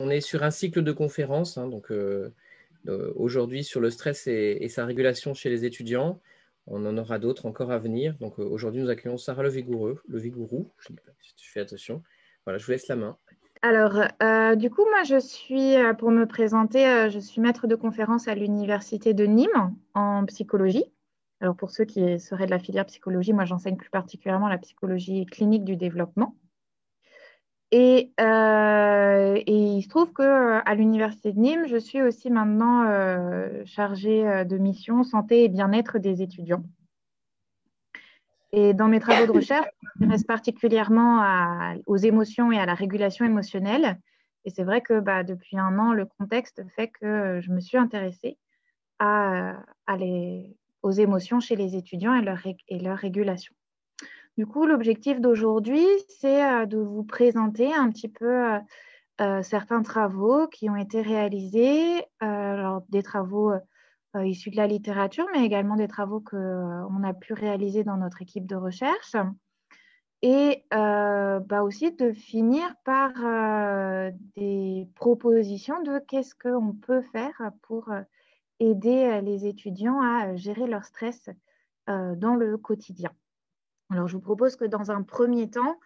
On est sur un cycle de conférences, hein, donc aujourd'hui sur le stress et sa régulation chez les étudiants. On en aura d'autres encore à venir. Donc aujourd'hui, nous accueillons Sarah Le Vigourou. Je ne sais pas si tu fais attention. Voilà, je vous laisse la main. Alors, du coup, moi, pour me présenter, je suis maître de conférence à l'Université de Nîmes en psychologie. Alors, pour ceux qui seraient de la filière psychologie, moi, j'enseigne plus particulièrement la psychologie clinique du développement. Et il se trouve qu'à l'Université de Nîmes, je suis aussi maintenant chargée de mission santé et bien-être des étudiants. Et dans mes travaux de recherche, je m'intéresse particulièrement aux émotions et à la régulation émotionnelle. Et c'est vrai que depuis un an, le contexte fait que je me suis intéressée à, aux émotions chez les étudiants et leur régulation. Du coup, l'objectif d'aujourd'hui, c'est de vous présenter un petit peu certains travaux qui ont été réalisés, alors des travaux issus de la littérature, mais également des travaux qu'on a pu réaliser dans notre équipe de recherche. Et aussi de finir par des propositions de qu'est-ce qu'on peut faire pour aider les étudiants à gérer leur stress dans le quotidien. Alors, je vous propose que dans un premier temps,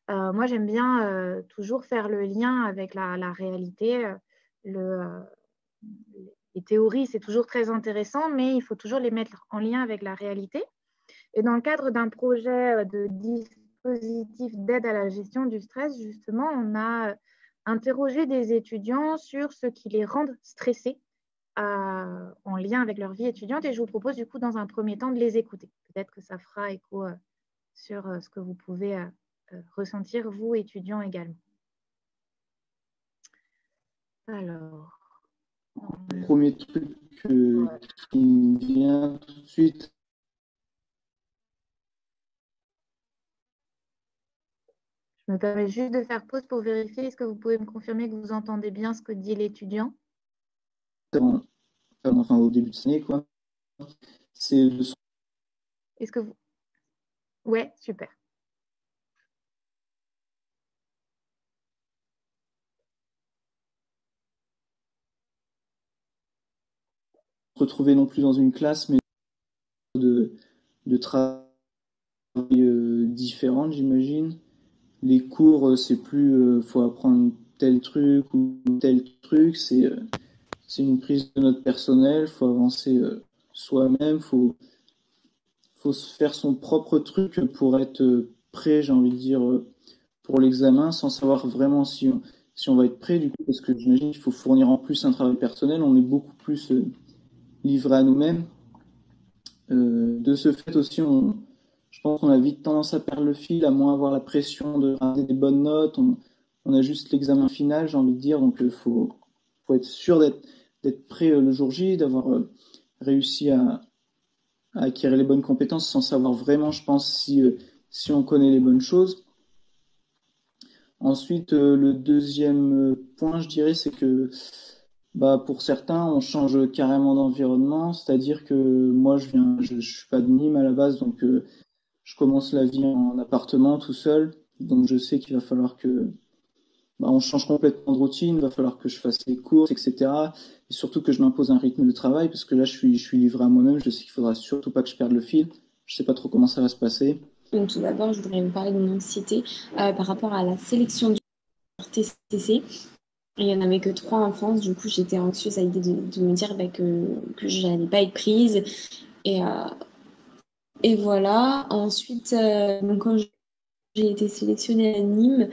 moi, j'aime bien toujours faire le lien avec la réalité. Les théories, c'est toujours très intéressant, mais il faut toujours les mettre en lien avec la réalité. Et dans le cadre d'un projet de dispositif d'aide à la gestion du stress, justement, on a interrogé des étudiants sur ce qui les rend stressés en lien avec leur vie étudiante. Et je vous propose du coup, dans un premier temps, de les écouter. Peut-être que ça fera écho sur ce que vous pouvez ressentir, vous, étudiants également. Alors, Le premier truc qui me vient tout de suite, je me permets juste de faire pause pour vérifier. Est-ce que vous pouvez me confirmer que vous entendez bien ce que dit l'étudiant? au début de cette année, quoi, c'est de se Est-ce que vous... Ouais, super. retrouver non plus dans une classe, mais de travail différentes, j'imagine. Les cours, c'est plus faut apprendre tel truc ou tel truc, c'est une prise de notes personnelle, faut avancer soi-même, faut se faire son propre truc pour être prêt, j'ai envie de dire, pour l'examen, sans savoir vraiment si on va être prêt, du coup, parce que j'imagine qu'il faut fournir en plus un travail personnel, on est beaucoup plus livré à nous-mêmes. De ce fait aussi, je pense qu'on a vite tendance à perdre le fil, à moins avoir la pression de ramener des bonnes notes. On a juste l'examen final, j'ai envie de dire, donc faut être sûr d'être prêt le jour J, d'avoir réussi à acquérir les bonnes compétences sans savoir vraiment, je pense, si on connaît les bonnes choses. Ensuite, le deuxième point, je dirais, c'est que pour certains, on change carrément d'environnement, c'est-à-dire que moi, je suis pas de Nîmes à la base, donc je commence la vie en appartement tout seul, donc je sais qu'il va falloir que on change complètement de routine, il va falloir que je fasse les courses, etc. Et surtout que je m'impose un rythme de travail, parce que là, je suis livré à moi-même, je sais qu'il faudra surtout pas que je perde le fil. Je sais pas trop comment ça va se passer. Donc, tout d'abord, je voudrais vous parler de mon anxiété par rapport à la sélection du TCC. Il n'y en avait que trois en France, du coup j'étais anxieuse à l'idée de me dire que je n'allais pas être prise. Et, euh, et voilà. Ensuite, donc, quand j'ai été sélectionnée à Nîmes,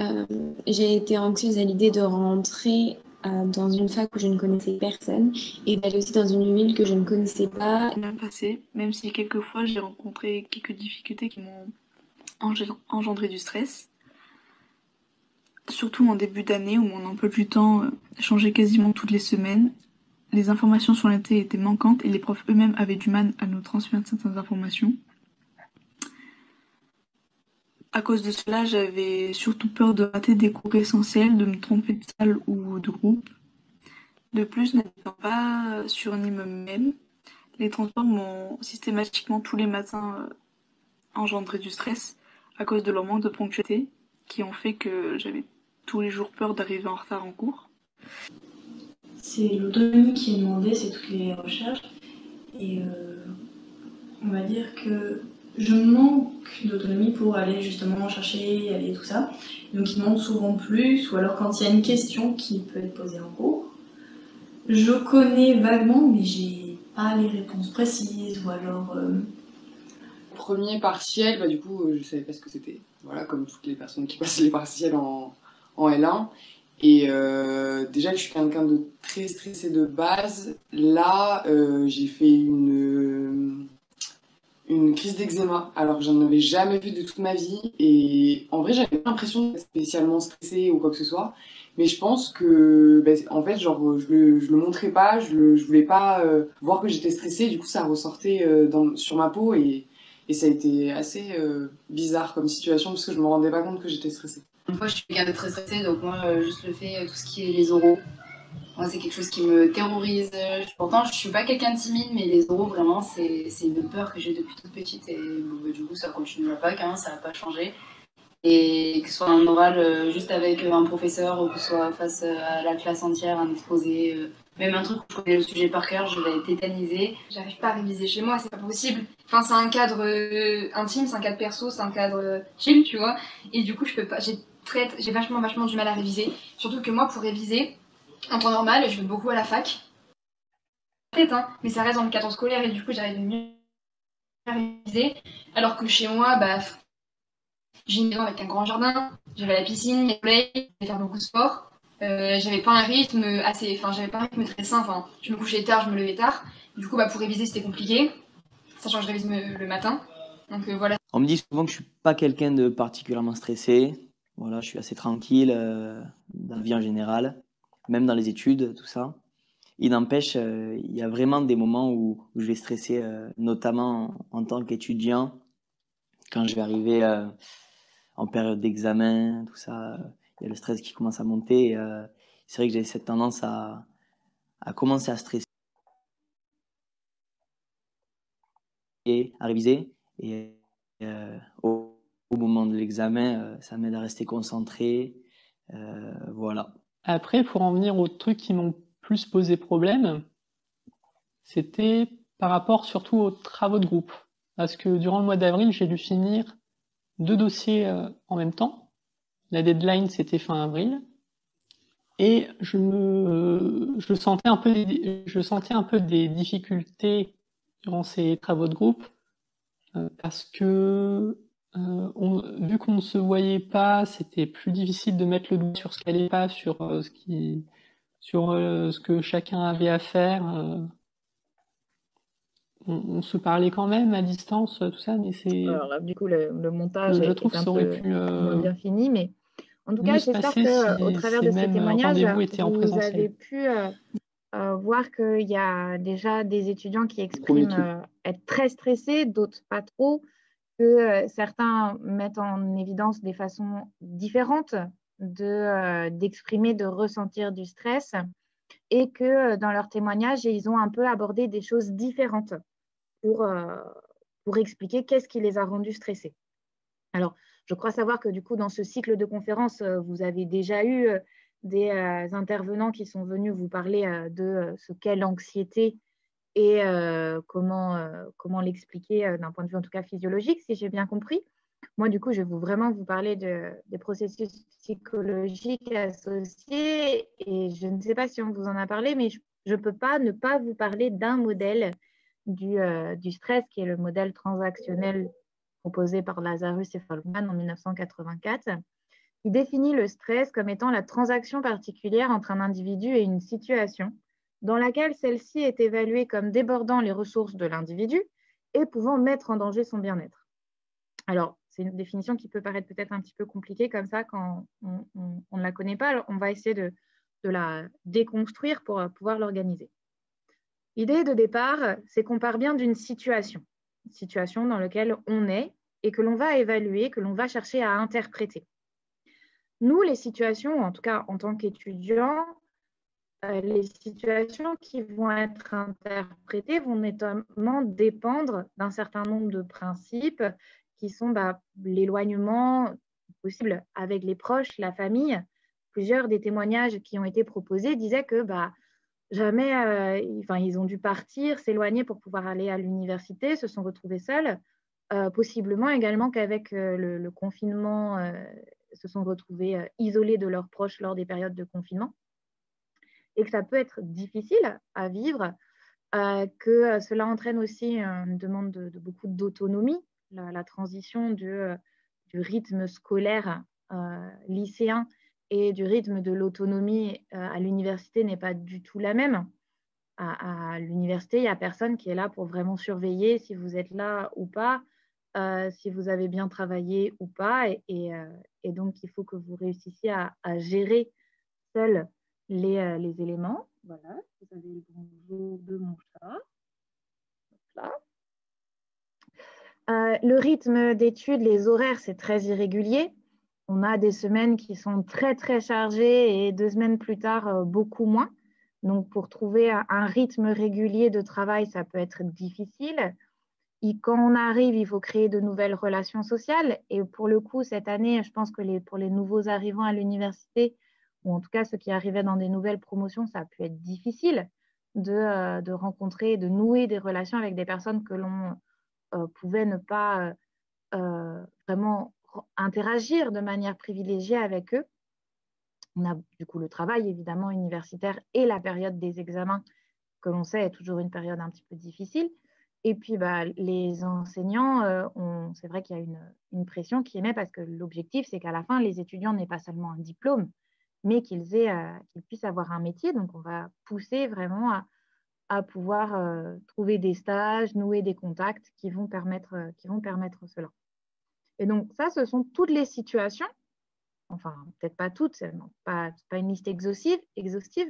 euh, j'ai été anxieuse à l'idée de rentrer dans une fac où je ne connaissais personne et d'aller aussi dans une ville que je ne connaissais pas. Bien passé, même si quelquefois j'ai rencontré quelques difficultés qui m'ont engendré du stress. Surtout en début d'année où mon emploi du temps changeait quasiment toutes les semaines. Les informations sur l'inté étaient manquantes et les profs eux-mêmes avaient du mal à nous transmettre certaines informations. À cause de cela, j'avais surtout peur de rater des cours essentiels, de me tromper de salle ou de groupe. De plus, n'habitant pas sur Nîmes même, les transports m'ont systématiquement tous les matins engendré du stress à cause de leur manque de ponctualité, qui ont fait que j'avais tous les jours peur d'arriver en retard en cours. C'est l'autonomie qui est demandée, c'est toutes les recherches. Et on va dire que je manque d'autonomie pour aller justement chercher, aller tout ça. Donc ils demandent souvent plus, ou alors quand il y a une question qui peut être posée en cours. Je connais vaguement, mais j'ai pas les réponses précises, ou alors... Premier partiel, du coup, je savais pas ce que c'était. Voilà, comme toutes les personnes qui passent les partiels en L1. Et déjà, je suis quelqu'un de très stressé de base. Là, j'ai fait une crise d'eczéma, alors que j'en avais jamais vu de toute ma vie. Et en vrai, j'avais pas l'impression d'être spécialement stressée ou quoi que ce soit. Mais je pense que, en fait, genre, je le montrais pas, je voulais pas voir que j'étais stressée. Du coup, ça ressortait sur ma peau et ça a été assez bizarre comme situation parce que je me rendais pas compte que j'étais stressée. Moi, je suis quelqu'un de très stressé, donc moi, juste le fait, tout ce qui est les oraux, moi, c'est quelque chose qui me terrorise. Pourtant, je suis pas quelqu'un de timide, mais les oraux, vraiment, c'est une peur que j'ai depuis toute petite. Et du coup, ça continue la fac, ça n'a pas changé. Et que ce soit un oral juste avec un professeur, ou que ce soit face à la classe entière, un exposé, même un truc où je connais le sujet par cœur, je vais être tétanisée. J'arrive pas à réviser chez moi, c'est pas possible. Enfin, c'est un cadre intime, c'est un cadre perso, c'est un cadre chill, tu vois. Et du coup, je peux pas, j'ai vachement du mal à réviser. Surtout que moi, pour réviser, en temps normal, je vais beaucoup à la fac. Peut-être, mais ça reste dans le cadre scolaire et du coup, j'arrive mieux à réviser. Alors que chez moi, j'ai une maison avec un grand jardin, j'avais la piscine, les soleils, j'allais faire beaucoup de sport. J'avais pas un rythme j'avais pas un rythme très sain. Je me couchais tard, je me levais tard. Du coup, pour réviser, c'était compliqué, sachant que je révise le matin. Donc voilà. On me dit souvent que je suis pas quelqu'un de particulièrement stressé. Voilà, je suis assez tranquille dans la vie en général, même dans les études, tout ça. Il n'empêche, il y a vraiment des moments où je vais stresser, notamment en tant qu'étudiant, quand je vais arriver en période d'examen, tout ça. Il y a le stress qui commence à monter. Et, c'est vrai que j'ai cette tendance à commencer à stresser, à réviser. Et au moment de l'examen, ça m'aide à rester concentré. Voilà. Après, pour en venir aux trucs qui m'ont plus posé problème, c'était par rapport surtout aux travaux de groupe. Parce que durant le mois d'avril, j'ai dû finir 2 dossiers en même temps. La deadline, c'était fin avril. Et je sentais un peu des difficultés durant ces travaux de groupe parce que vu qu'on ne se voyait pas, c'était plus difficile de mettre le doigt sur ce qui allait pas, sur ce que chacun avait à faire. On se parlait quand même à distance, tout ça, mais c'est... Alors là, du coup, le montage je trouve que ça aurait pu moins bien fini, mais en tout cas, j'espère qu'au travers de ces témoignages, vous avez pu voir qu'il y a déjà des étudiants qui expriment être très stressés, d'autres pas trop, que certains mettent en évidence des façons différentes d'exprimer, de ressentir du stress, et que dans leurs témoignages, ils ont un peu abordé des choses différentes pour expliquer qu'est-ce qui les a rendus stressés. Alors, je crois savoir que du coup, dans ce cycle de conférences, vous avez déjà eu des intervenants qui sont venus vous parler de ce qu'est l'anxiété et comment l'expliquer d'un point de vue en tout cas physiologique, si j'ai bien compris. Moi, du coup, je vais vraiment vous parler des processus psychologiques associés et je ne sais pas si on vous en a parlé, mais je ne peux pas ne pas vous parler d'un modèle du stress qui est le modèle transactionnel proposé par Lazarus et Folkman en 1984, qui définit le stress comme étant la transaction particulière entre un individu et une situation dans laquelle celle-ci est évaluée comme débordant les ressources de l'individu et pouvant mettre en danger son bien-être. Alors, c'est une définition qui peut paraître peut-être un petit peu compliquée comme ça quand on ne la connaît pas. Alors, on va essayer de la déconstruire pour pouvoir l'organiser. L'idée de départ, c'est qu'on part bien d'une situation dans laquelle on est et que l'on va évaluer, que l'on va chercher à interpréter. Nous, les situations, en tout cas en tant qu'étudiants, les situations qui vont être interprétées vont notamment dépendre d'un certain nombre de principes qui sont l'éloignement possible avec les proches, la famille, plusieurs des témoignages qui ont été proposés disaient que jamais, ils ont dû partir, s'éloigner pour pouvoir aller à l'université, se sont retrouvés seuls, possiblement également qu'avec le confinement, se sont retrouvés isolés de leurs proches lors des périodes de confinement, et que ça peut être difficile à vivre, que cela entraîne aussi une demande de beaucoup d'autonomie, la transition du rythme scolaire lycéen et du rythme de l'autonomie à l'université n'est pas du tout la même. À l'université, il n'y a personne qui est là pour vraiment surveiller si vous êtes là ou pas, si vous avez bien travaillé ou pas. Et donc, il faut que vous réussissiez à gérer seul les éléments. Voilà, vous avez le bonjour de mon chat. Là. Le rythme d'études, les horaires, c'est très irrégulier. On a des semaines qui sont très, très chargées et 2 semaines plus tard, beaucoup moins. Donc, pour trouver un rythme régulier de travail, ça peut être difficile. Et quand on arrive, il faut créer de nouvelles relations sociales. Et pour le coup, cette année, je pense que pour les nouveaux arrivants à l'université, ou en tout cas ceux qui arrivaient dans des nouvelles promotions, ça a pu être difficile de rencontrer, de nouer des relations avec des personnes que l'on pouvait ne pas vraiment interagir de manière privilégiée avec eux. On a du coup le travail évidemment universitaire et la période des examens que l'on sait est toujours une période un petit peu difficile. Et puis les enseignants, c'est vrai qu'il y a une pression qui est née parce que l'objectif c'est qu'à la fin les étudiants n'aient pas seulement un diplôme, mais qu'ils puissent avoir un métier. Donc on va pousser vraiment à pouvoir trouver des stages, nouer des contacts qui vont permettre cela. Et donc ça, ce sont toutes les situations, enfin peut-être pas toutes, c'est pas une liste exhaustive,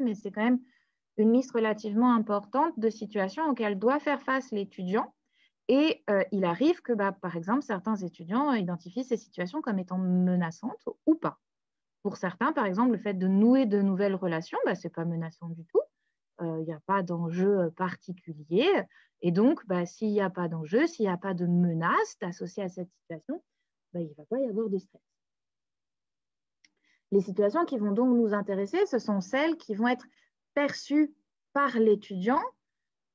mais c'est quand même une liste relativement importante de situations auxquelles doit faire face l'étudiant. Et il arrive que, par exemple, certains étudiants identifient ces situations comme étant menaçantes ou pas. Pour certains, par exemple, le fait de nouer de nouvelles relations, ce n'est pas menaçant du tout. Il n'y a pas d'enjeu particulier. Et donc, s'il n'y a pas d'enjeu, s'il n'y a pas de menace associée à cette situation, il ne va pas y avoir de stress. Les situations qui vont donc nous intéresser, ce sont celles qui vont être perçues par l'étudiant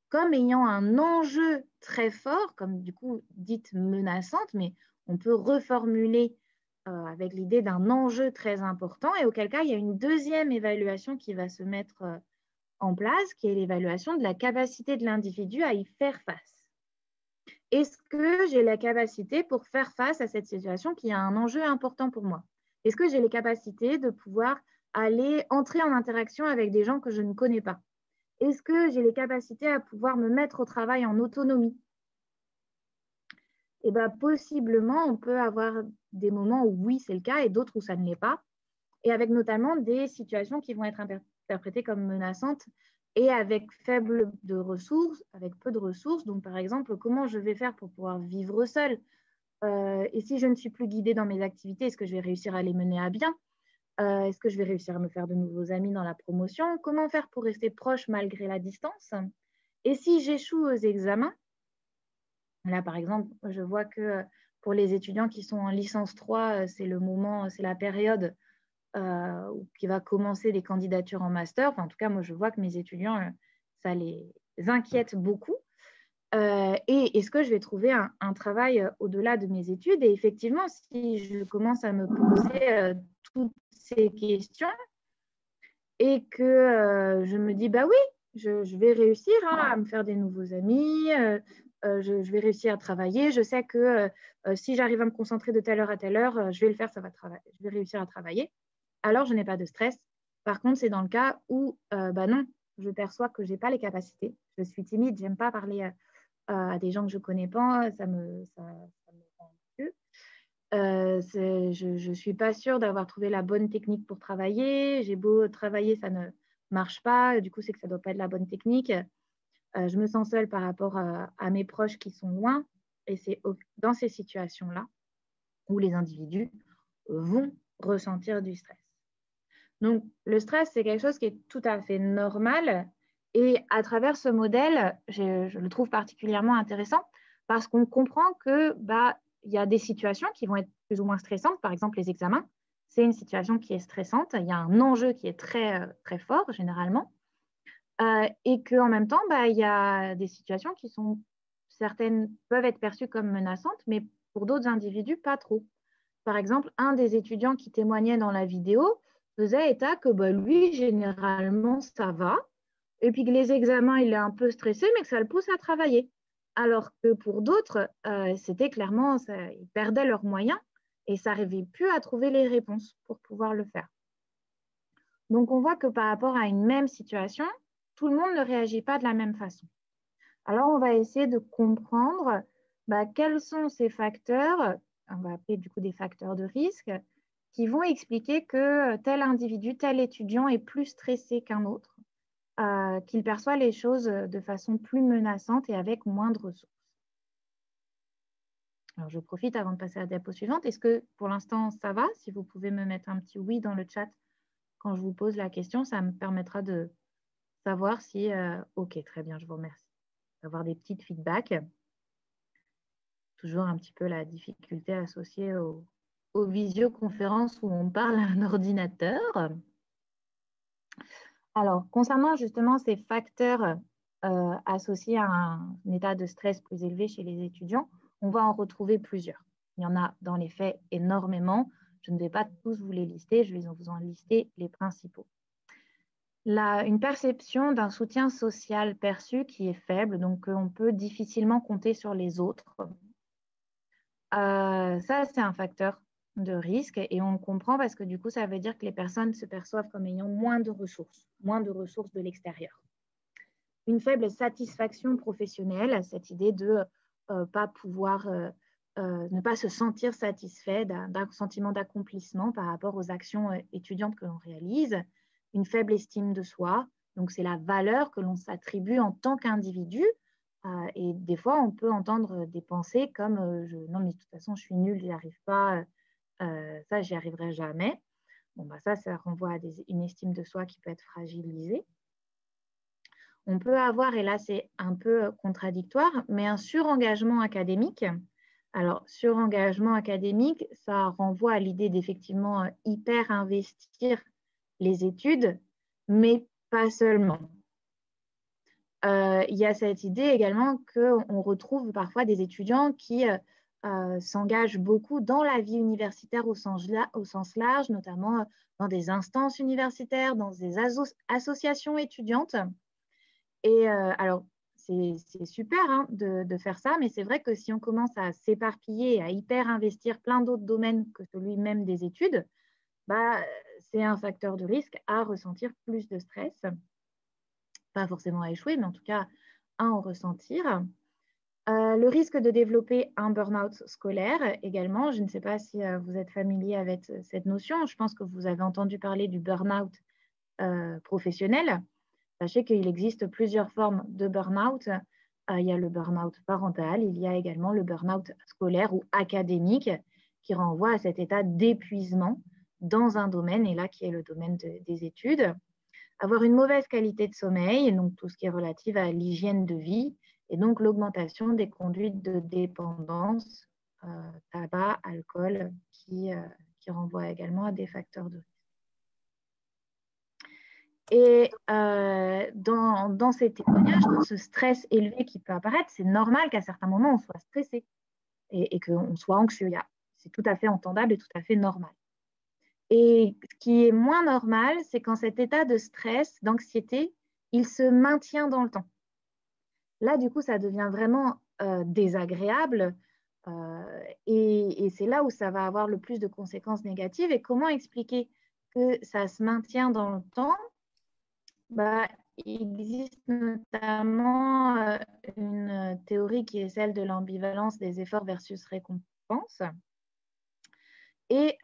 comme ayant un enjeu très fort, comme du coup dite menaçante, mais on peut reformuler avec l'idée d'un enjeu très important, et auquel cas il y a une deuxième évaluation qui va se mettre en place, qui est l'évaluation de la capacité de l'individu à y faire face. Est-ce que j'ai la capacité pour faire face à cette situation qui a un enjeu important pour moi? Est-ce que j'ai les capacités de pouvoir aller entrer en interaction avec des gens que je ne connais pas? Est-ce que j'ai les capacités à pouvoir me mettre au travail en autonomie? Et possiblement, on peut avoir des moments où oui, c'est le cas, et d'autres où ça ne l'est pas, et avec notamment des situations qui vont être interprétées comme menaçantes et avec faible de ressources, avec peu de ressources. Donc, par exemple, comment je vais faire pour pouvoir vivre seule? Et si je ne suis plus guidée dans mes activités, est-ce que je vais réussir à les mener à bien? Est-ce que je vais réussir à me faire de nouveaux amis dans la promotion? Comment faire pour rester proche malgré la distance? Et si j'échoue aux examens? Là, par exemple, je vois que pour les étudiants qui sont en licence 3, c'est la période qui va commencer les candidatures en master. Enfin, en tout cas, moi, je vois que mes étudiants, ça les inquiète beaucoup. Et est-ce que je vais trouver un travail au-delà de mes études? Et effectivement, si je commence à me poser toutes ces questions et que je me dis, oui, je vais réussir à me faire des nouveaux amis, je vais réussir à travailler. Je sais que si j'arrive à me concentrer de telle heure à telle heure, je vais le faire, je vais réussir à travailler. Alors, je n'ai pas de stress. Par contre, c'est dans le cas où, non, je perçois que je n'ai pas les capacités. Je suis timide, je n'aime pas parler à des gens que je ne connais pas, ça me rend anxieux. Je ne suis pas sûre d'avoir trouvé la bonne technique pour travailler. J'ai beau travailler, ça ne marche pas. Du coup, c'est que ça ne doit pas être la bonne technique. Je me sens seule par rapport à mes proches qui sont loin. Et c'est dans ces situations-là où les individus vont ressentir du stress. Donc, le stress, c'est quelque chose qui est tout à fait normal. Et à travers ce modèle, je le trouve particulièrement intéressant parce qu'on comprend que y a des situations qui vont être plus ou moins stressantes, par exemple les examens. c'est une situation qui est stressante, il y a un enjeu qui est très, très fort généralement, et qu'en même temps, il y a des situations qui sont, certaines peuvent être perçues comme menaçantes, mais pour d'autres individus, pas trop. Par exemple, un des étudiants qui témoignait dans la vidéo faisait état que lui, généralement, ça va, et puis que les examens, il est un peu stressé, mais que ça le pousse à travailler. Alors que pour d'autres, c'était clairement, ils perdaient leurs moyens et ça n'arrivait plus à trouver les réponses pour pouvoir le faire. Donc, on voit que par rapport à une même situation, tout le monde ne réagit pas de la même façon. Alors, on va essayer de comprendre quels sont ces facteurs, on va appeler du coup des facteurs de risque, qui vont expliquer que tel individu, tel étudiant est plus stressé qu'un autre, qu'il perçoit les choses de façon plus menaçante et avec moins de ressources. Alors, je profite avant de passer à la diapo suivante. Est-ce que pour l'instant, ça va? Si vous pouvez me mettre un petit oui dans le chat quand je vous pose la question, ça me permettra de savoir si... OK, très bien, je vous remercie. D'avoir des petites feedbacks. Toujours un petit peu la difficulté associée aux visioconférences où on parle à un ordinateur. Alors, concernant justement ces facteurs associés à un état de stress plus élevé chez les étudiants, on va en retrouver plusieurs. Il y en a dans les faits énormément. Je ne vais pas tous vous les lister, je vais vous en lister les principaux. Une perception d'un soutien social perçu qui est faible, donc on peut difficilement compter sur les autres. Ça, c'est un facteur de risque et on le comprend parce que du coup, ça veut dire que les personnes se perçoivent comme ayant moins de ressources de l'extérieur. Une faible satisfaction professionnelle, cette idée de pas pouvoir, ne pas se sentir satisfait d'un sentiment d'accomplissement par rapport aux actions étudiantes que l'on réalise. Une faible estime de soi, donc c'est la valeur que l'on s'attribue en tant qu'individu. Et des fois, on peut entendre des pensées comme non, mais de toute façon, je suis nulle, j'y arrive pas, ça, j'y arriverai jamais. Bon, ça renvoie à une estime de soi qui peut être fragilisée. On peut avoir, et là, c'est un peu contradictoire, mais un surengagement académique. Alors, surengagement académique, ça renvoie à l'idée d'effectivement hyper investir les études, mais pas seulement. Il y a cette idée également qu'on retrouve parfois des étudiants qui s'engagent beaucoup dans la vie universitaire au sens large, notamment dans des instances universitaires, dans des associations étudiantes. Et alors, c'est super de faire ça, mais c'est vrai que si on commence à s'éparpiller et à hyper investir plein d'autres domaines que celui même des études, c'est un facteur de risque à ressentir plus de stress. Pas forcément à échouer, mais en tout cas à en ressentir. Le risque de développer un burn-out scolaire également. Je ne sais pas si vous êtes familier avec cette notion. Je pense que vous avez entendu parler du burn-out professionnel. Sachez qu'il existe plusieurs formes de burn-out. Il y a le burn-out parental, il y a également le burn-out scolaire ou académique qui renvoie à cet état d'épuisement dans un domaine, et là qui est le domaine des études. Avoir une mauvaise qualité de sommeil, donc tout ce qui est relatif à l'hygiène de vie, et donc l'augmentation des conduites de dépendance, tabac, alcool, qui renvoient également à des facteurs de risque. Et dans ces témoignages, dans ce stress élevé qui peut apparaître, c'est normal qu'à certains moments, on soit stressé et qu'on soit anxieux. C'est tout à fait entendable et tout à fait normal. Et ce qui est moins normal, c'est quand cet état de stress, d'anxiété, il se maintient dans le temps. Là, du coup, ça devient vraiment désagréable et c'est là où ça va avoir le plus de conséquences négatives. Et comment expliquer que ça se maintient dans le temps? Il existe notamment une théorie qui est celle de l'ambivalence des efforts versus récompense. Et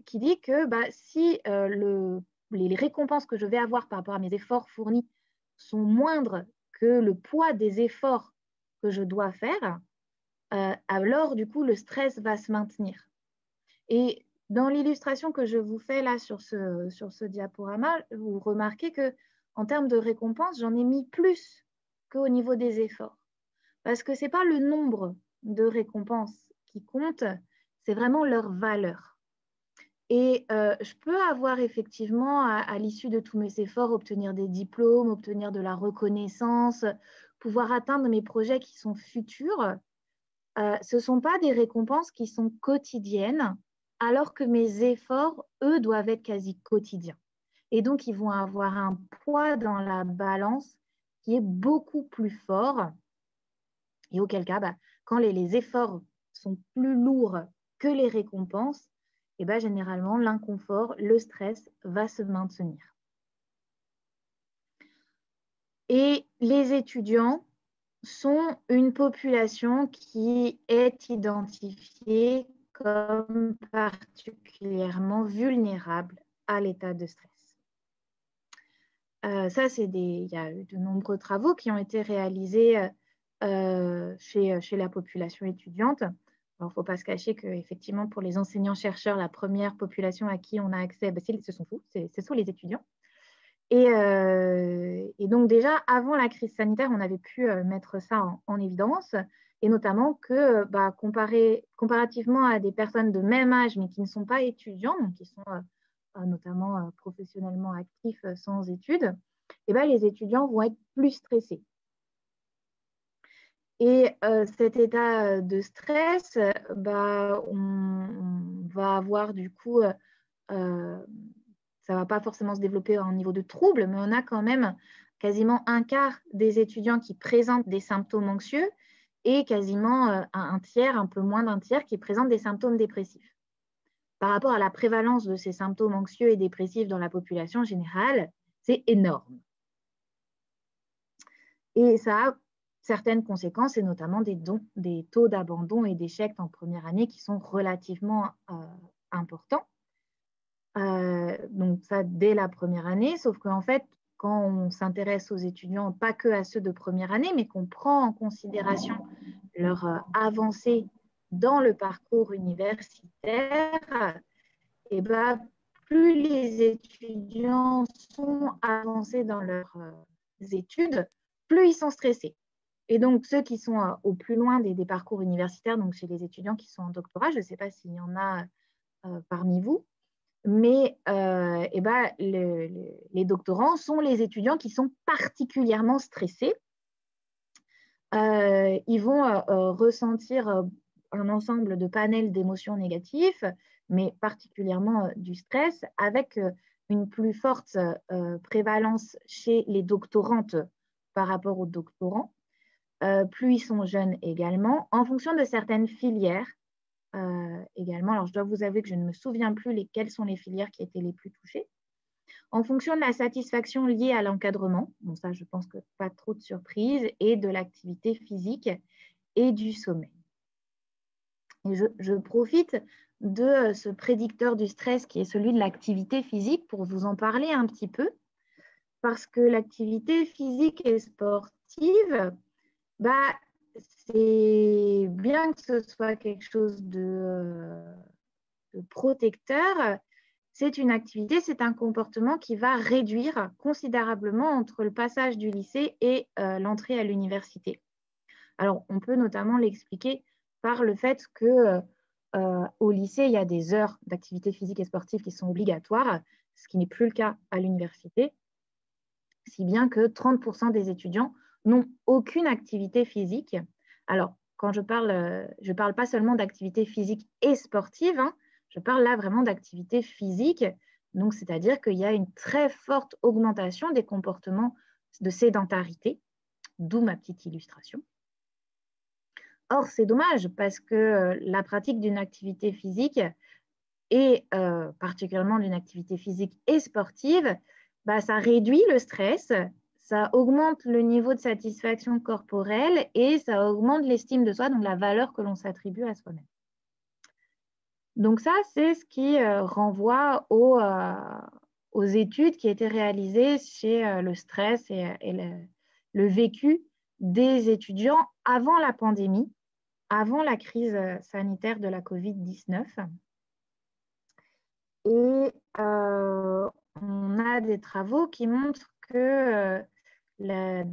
qui dit que si les récompenses que je vais avoir par rapport à mes efforts fournis sont moindres que le poids des efforts que je dois faire, alors du coup le stress va se maintenir. Et dans l'illustration que je vous fais là sur ce diaporama, vous remarquez que en termes de récompenses, j'en ai mis plus qu'au niveau des efforts. Parce que ce n'est pas le nombre de récompenses qui compte, c'est vraiment leur valeur. Et je peux avoir effectivement, à l'issue de tous mes efforts, obtenir des diplômes, obtenir de la reconnaissance, pouvoir atteindre mes projets qui sont futurs. Ce ne sont pas des récompenses qui sont quotidiennes, alors que mes efforts, eux, doivent être quasi quotidiens. Et donc, ils vont avoir un poids dans la balance qui est beaucoup plus fort. Et auquel cas, quand les efforts sont plus lourds que les récompenses, et généralement, l'inconfort, le stress va se maintenir. Et les étudiants sont une population qui est identifiée comme particulièrement vulnérable à l'état de stress. Il y a eu de nombreux travaux qui ont été réalisés chez la population étudiante. Alors, il ne faut pas se cacher qu'effectivement, pour les enseignants-chercheurs, la première population à qui on a accès, ce sont les étudiants. Et donc déjà, avant la crise sanitaire, on avait pu mettre ça en évidence, et notamment que comparativement à des personnes de même âge, mais qui ne sont pas étudiants, donc qui sont notamment professionnellement actifs sans études, les étudiants vont être plus stressés. Et cet état de stress, on va avoir du coup, ça ne va pas forcément se développer en niveau de trouble, mais on a quand même quasiment un quart des étudiants qui présentent des symptômes anxieux et quasiment un tiers, un peu moins d'un tiers, qui présentent des symptômes dépressifs. Par rapport à la prévalence de ces symptômes anxieux et dépressifs dans la population générale, c'est énorme. Et ça a certaines conséquences, et notamment des taux d'abandon et d'échec en première année qui sont relativement importants. Donc ça, dès la première année, sauf qu'en fait, quand on s'intéresse aux étudiants, pas que à ceux de première année, mais qu'on prend en considération leur avancée dans le parcours universitaire, et plus les étudiants sont avancés dans leurs études, plus ils sont stressés. Et donc, ceux qui sont au plus loin des parcours universitaires, donc chez les étudiants qui sont en doctorat, je ne sais pas s'il y en a parmi vous, mais les doctorants sont les étudiants qui sont particulièrement stressés. Ils vont ressentir un ensemble de panels d'émotions négatives, mais particulièrement du stress, avec une plus forte prévalence chez les doctorantes par rapport aux doctorants. Plus ils sont jeunes également, en fonction de certaines filières également. Alors, je dois vous avouer que je ne me souviens plus quelles sont les filières qui étaient les plus touchées. En fonction de la satisfaction liée à l'encadrement, bon, ça, je pense que pas trop de surprise, et de l'activité physique et du sommeil. Et je profite de ce prédicteur du stress qui est celui de l'activité physique pour vous en parler un petit peu, parce que l'activité physique et sportive, c'est bien que ce soit quelque chose de protecteur. C'est une activité, c'est un comportement qui va réduire considérablement entre le passage du lycée et l'entrée à l'université. Alors, on peut notamment l'expliquer par le fait qu'au lycée, il y a des heures d'activité physique et sportive qui sont obligatoires, ce qui n'est plus le cas à l'université, si bien que 30% des étudiants n'ont aucune activité physique. Alors, quand je parle pas seulement d'activité physique et sportive, hein, je parle là vraiment d'activité physique, donc c'est-à-dire qu'il y a une très forte augmentation des comportements de sédentarité, d'où ma petite illustration. Or, c'est dommage parce que la pratique d'une activité physique et particulièrement d'une activité physique et sportive, ça réduit le stress, ça augmente le niveau de satisfaction corporelle et ça augmente l'estime de soi, donc la valeur que l'on s'attribue à soi-même. Donc ça, c'est ce qui renvoie aux études qui étaient réalisées chez le stress et le vécu des étudiants avant la pandémie, avant la crise sanitaire de la Covid-19. Et on a des travaux qui montrent que la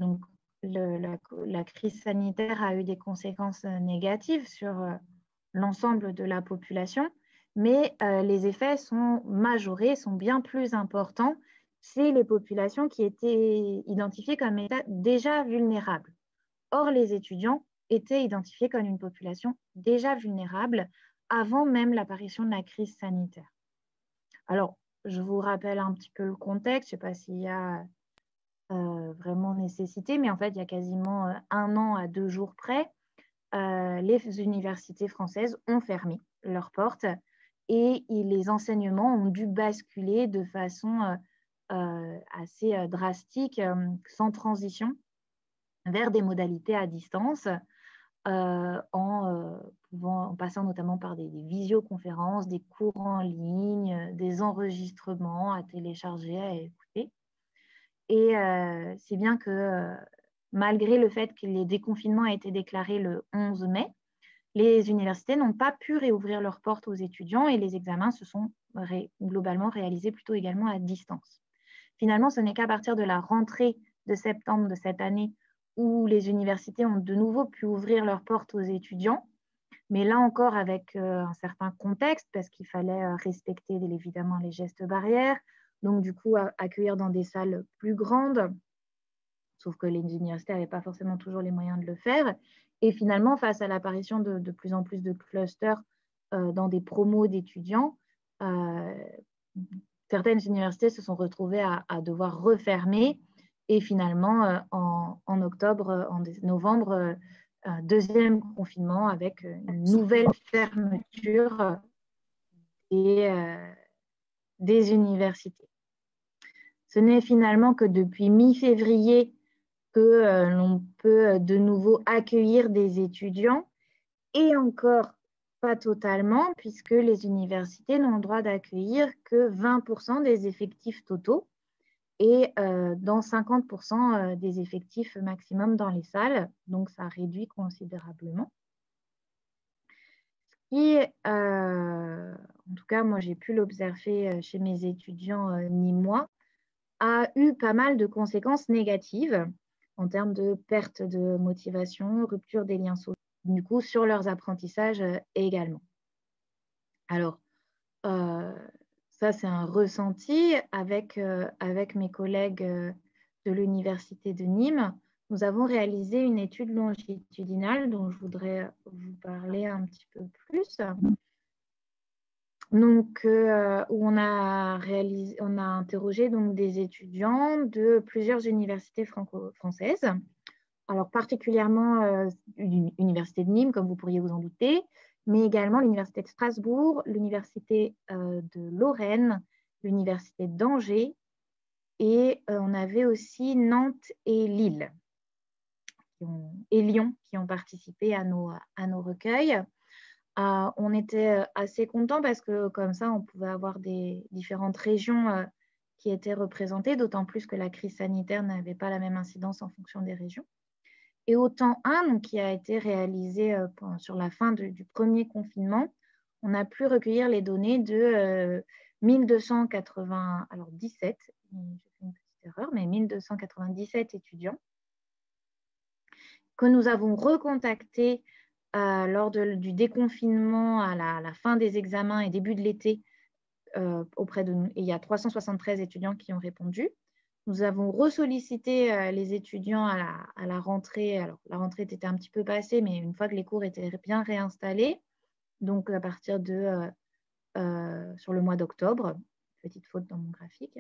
crise sanitaire a eu des conséquences négatives sur l'ensemble de la population, mais les effets sont majorés, sont bien plus importants chez les populations qui étaient identifiées comme étant déjà vulnérables. Or, les étudiants étaient identifiés comme une population déjà vulnérable avant même l'apparition de la crise sanitaire. Alors, je vous rappelle un petit peu le contexte, je ne sais pas s'il y a vraiment nécessité, mais en fait, il y a quasiment 1 an à 2 jours près, les universités françaises ont fermé leurs portes et les enseignements ont dû basculer de façon assez drastique, sans transition, vers des modalités à distance, en passant notamment par des visioconférences, des cours en ligne, des enregistrements à télécharger, à écouter. Et c'est bien que malgré le fait que le déconfinement a été déclaré le 11 mai, les universités n'ont pas pu réouvrir leurs portes aux étudiants et les examens se sont globalement réalisés plutôt également à distance. Finalement, ce n'est qu'à partir de la rentrée de septembre de cette année où les universités ont de nouveau pu ouvrir leurs portes aux étudiants, mais là encore avec un certain contexte, parce qu'il fallait respecter évidemment les gestes barrières, donc du coup accueillir dans des salles plus grandes, sauf que les universités n'avaient pas forcément toujours les moyens de le faire. Et finalement, face à l'apparition de plus en plus de clusters dans des promos d'étudiants, certaines universités se sont retrouvées à devoir refermer. Et finalement, en octobre, en novembre, deuxième confinement avec une nouvelle fermeture des universités. Ce n'est finalement que depuis mi-février que l'on peut de nouveau accueillir des étudiants, et encore pas totalement, puisque les universités n'ont le droit d'accueillir que 20% des effectifs totaux et dans 50% des effectifs maximum dans les salles, donc ça réduit considérablement. Et en tout cas, moi j'ai pu l'observer chez mes étudiants, ni moi, a eu pas mal de conséquences négatives en termes de perte de motivation, rupture des liens sociaux, du coup, sur leurs apprentissages également. Alors, ça, c'est un ressenti avec mes collègues de l'Université de Nîmes. Nous avons réalisé une étude longitudinale dont je voudrais vous parler un petit peu plus. Donc, où on a interrogé donc, des étudiants de plusieurs universités franco-françaises, alors particulièrement l'Université de Nîmes, comme vous pourriez vous en douter, mais également l'Université de Strasbourg, l'Université de Lorraine, l'Université d'Angers, et on avait aussi Nantes et Lille, et Lyon, qui ont participé à nos recueils. On était assez contents parce que comme ça, on pouvait avoir des différentes régions qui étaient représentées, d'autant plus que la crise sanitaire n'avait pas la même incidence en fonction des régions. Et au temps 1, donc, qui a été réalisé sur la fin du premier confinement, on a pu recueillir les données de 1280, alors 17, j'ai fait une petite erreur, mais 1297 étudiants que nous avons recontactés lors du déconfinement à la fin des examens et début de l'été auprès de nous. Et il y a 373 étudiants qui ont répondu. Nous avons ressollicité les étudiants à la rentrée. Alors, la rentrée était un petit peu passée, mais une fois que les cours étaient bien réinstallés, donc à partir sur le mois d'octobre, petite faute dans mon graphique,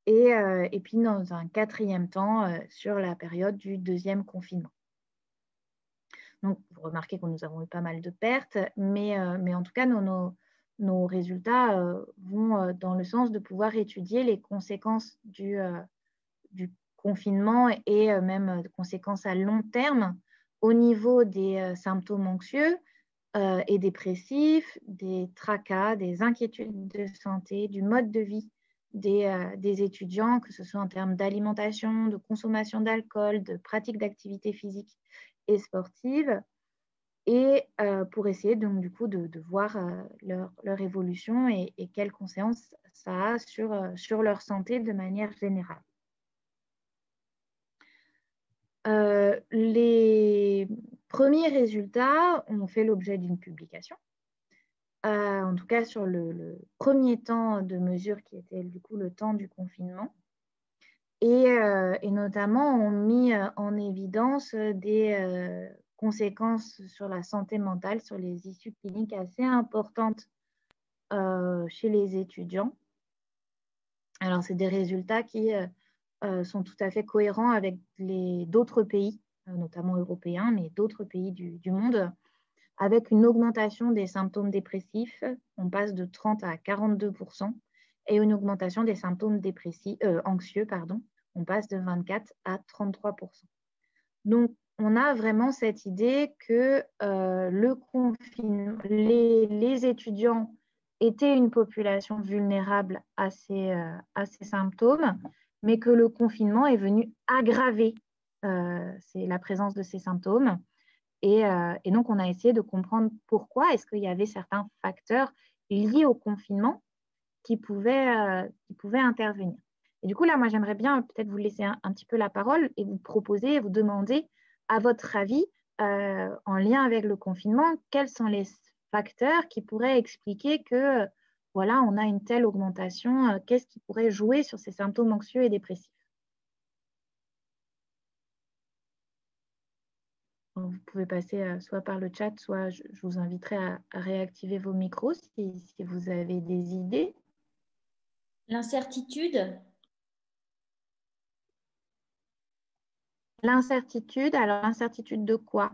et puis dans un 4e temps sur la période du 2e confinement. Donc, vous remarquez que nous avons eu pas mal de pertes, mais en tout cas, nos résultats vont dans le sens de pouvoir étudier les conséquences du confinement et même conséquences à long terme au niveau des symptômes anxieux et dépressifs, des tracas, des inquiétudes de santé, du mode de vie des étudiants, que ce soit en termes d'alimentation, de consommation d'alcool, de pratique d'activité physique et sportive, et pour essayer donc du coup de voir leur évolution et quelles conséquences ça a sur leur santé de manière générale. Les premiers résultats ont fait l'objet d'une publication en tout cas sur le premier temps de mesure qui était du coup le temps du confinement. Et notamment ont mis en évidence des conséquences sur la santé mentale, sur les issues cliniques assez importantes chez les étudiants. Alors, c'est des résultats qui sont tout à fait cohérents avec d'autres pays, notamment européens, mais d'autres pays du monde, avec une augmentation des symptômes dépressifs. On passe de 30 à 42%, et une augmentation des symptômes anxieux, on passe de 24 à 33%. Donc, on a vraiment cette idée que les étudiants étaient une population vulnérable à ces symptômes, mais que le confinement est venu aggraver la présence de ces symptômes. Et donc, on a essayé de comprendre pourquoi est-ce qu'il y avait certains facteurs liés au confinement qui pouvaient intervenir. Et du coup, là, moi, j'aimerais bien peut-être vous laisser un petit peu la parole et vous proposer, vous demander, à votre avis, en lien avec le confinement, quels sont les facteurs qui pourraient expliquer que, voilà, on a une telle augmentation, qu'est-ce qui pourrait jouer sur ces symptômes anxieux et dépressifs? Vous pouvez passer soit par le chat, soit je vous inviterai à réactiver vos micros si vous avez des idées. L'incertitude. L'incertitude, alors l'incertitude de quoi?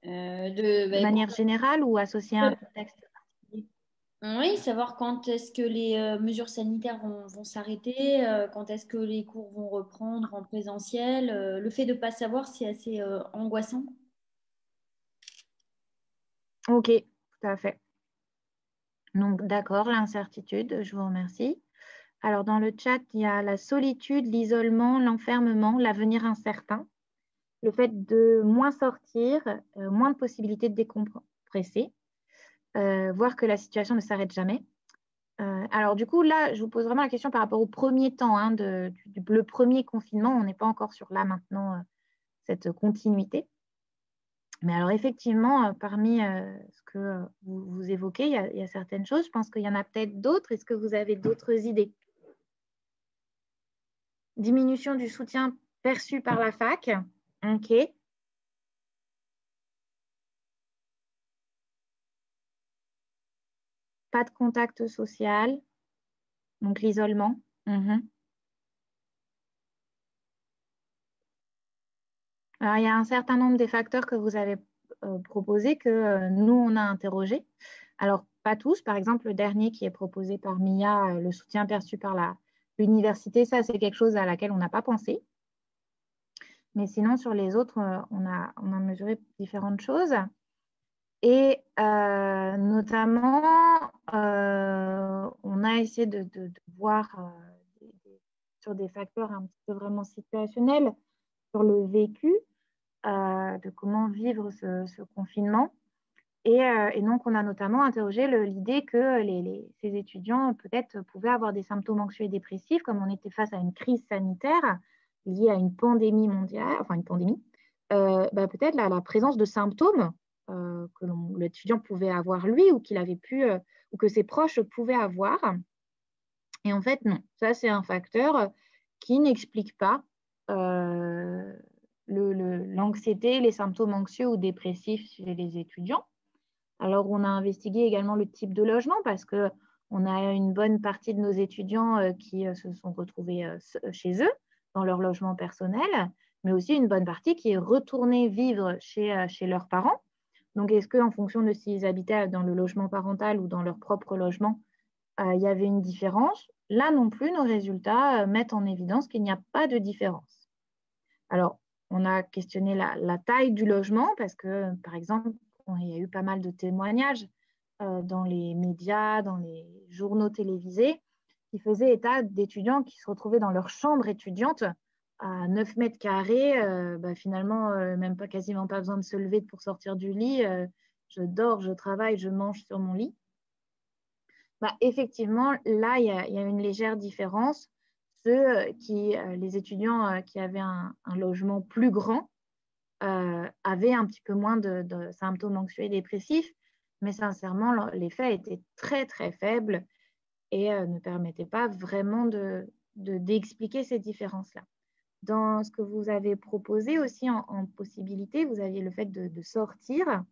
De manière générale ou associée à un contexte particulier? Oui, savoir quand est-ce que les mesures sanitaires vont s'arrêter, quand est-ce que les cours vont reprendre en présentiel. Le fait de ne pas savoir, c'est assez angoissant. Ok, tout à fait. Donc, d'accord, l'incertitude, je vous remercie. Alors, dans le chat, il y a la solitude, l'isolement, l'enfermement, l'avenir incertain, le fait de moins sortir, moins de possibilités de décompresser, voir que la situation ne s'arrête jamais. Alors, du coup, là, je vous pose vraiment la question par rapport au premier temps, hein, le premier confinement. On n'est pas encore sur là maintenant, cette continuité. Mais alors, effectivement, parmi ce que vous évoquez, il y a certaines choses. Je pense qu'il y en a peut-être d'autres. Est-ce que vous avez d'autres idées? Diminution du soutien perçu par la fac. OK. Pas de contact social. Donc, l'isolement. Alors, il y a un certain nombre des facteurs que vous avez proposés que nous, on a interrogés. Alors, pas tous. Par exemple, le dernier qui est proposé par Mia, le soutien perçu par l'université, ça, c'est quelque chose à laquelle on n'a pas pensé. Mais sinon, sur les autres, on a mesuré différentes choses. Et notamment, on a essayé de voir sur des facteurs un petit peu vraiment situationnels, sur le vécu, de comment vivre ce confinement. Et donc, on a notamment interrogé l'idée que ces étudiants peut-être pouvaient avoir des symptômes anxieux et dépressifs, comme on était face à une crise sanitaire liée à une pandémie mondiale, enfin une pandémie, peut-être la présence de symptômes que l'étudiant pouvait avoir lui ou qu'il avait pu, ou que ses proches pouvaient avoir. Et en fait, non, ça c'est un facteur qui n'explique pas l'anxiété, les symptômes anxieux ou dépressifs chez les étudiants. Alors, on a investigué également le type de logement parce qu'on a une bonne partie de nos étudiants qui se sont retrouvés chez eux, dans leur logement personnel, mais aussi une bonne partie qui est retournée vivre chez leurs parents. Donc, est-ce qu'en fonction de s'ils habitaient dans le logement parental ou dans leur propre logement, il y avait une différence? Là non plus, nos résultats mettent en évidence qu'il n'y a pas de différence. Alors, on a questionné la taille du logement parce que, par exemple, il y a eu pas mal de témoignages dans les médias, dans les journaux télévisés, qui faisaient état d'étudiants qui se retrouvaient dans leur chambre étudiante à 9 mètres carrés. Finalement, même pas, quasiment pas besoin de se lever pour sortir du lit. Je dors, je travaille, je mange sur mon lit. Effectivement, là, il y a une légère différence. Les étudiants qui avaient un logement plus grand avaient un petit peu moins de symptômes anxieux et dépressifs, mais sincèrement, l'effet était très, très faible et ne permettait pas vraiment d'expliquer ces différences-là. Dans ce que vous avez proposé aussi en possibilité, vous aviez le fait de sortir.